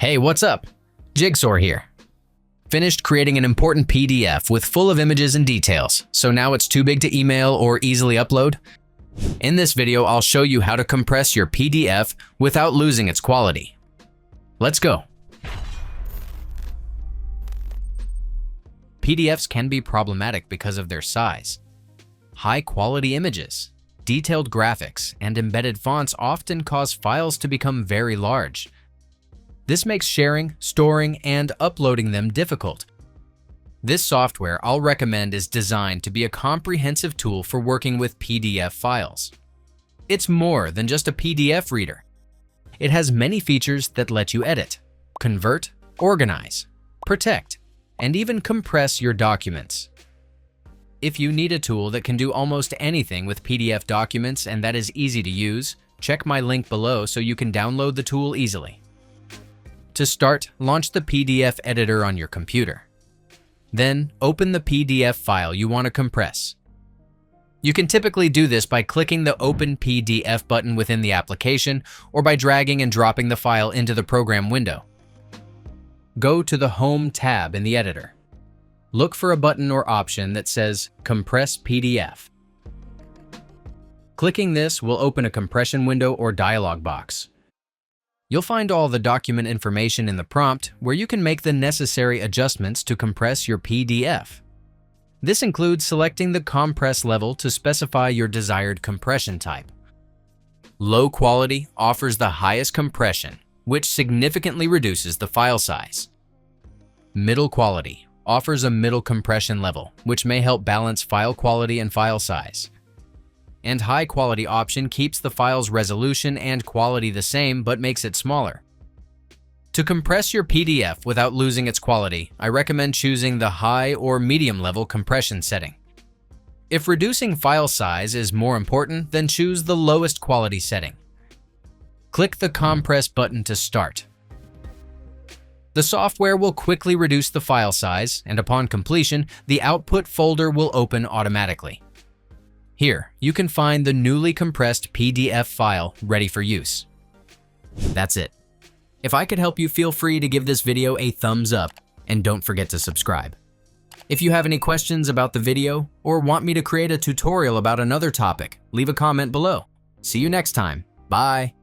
Hey, what's up? Jigxor here. Finished creating an important PDF with full of images and details, so now it's too big to email or easily upload? In this video, I'll show you how to compress your PDF without losing its quality. Let's go. PDFs can be problematic because of their size. High-quality images, detailed graphics, and embedded fonts often cause files to become very large. This makes sharing, storing, and uploading them difficult. This software I'll recommend is designed to be a comprehensive tool for working with PDF files. It's more than just a PDF reader. It has many features that let you edit, convert, organize, protect, and even compress your documents. If you need a tool that can do almost anything with PDF documents and that is easy to use, check my link below so you can download the tool easily. To start, launch the PDF editor on your computer. Then, open the PDF file you want to compress. You can typically do this by clicking the Open PDF button within the application or by dragging and dropping the file into the program window. Go to the Home tab in the editor. Look for a button or option that says Compress PDF. Clicking this will open a compression window or dialog box. You'll find all the document information in the prompt where you can make the necessary adjustments to compress your PDF. This includes selecting the compress level to specify your desired compression type. Low quality offers the highest compression, which significantly reduces the file size. Middle quality offers a middle compression level, which may help balance file quality and file size. And high quality option keeps the file's resolution and quality the same but makes it smaller. To compress your PDF without losing its quality, I recommend choosing the high or medium level compression setting. If reducing file size is more important, then choose the lowest quality setting. Click the Compress button to start. The software will quickly reduce the file size, and upon completion, the output folder will open automatically. Here, you can find the newly compressed PDF file ready for use. That's it. If I could help you, feel free to give this video a thumbs up, and don't forget to subscribe. If you have any questions about the video or want me to create a tutorial about another topic, leave a comment below. See you next time. Bye.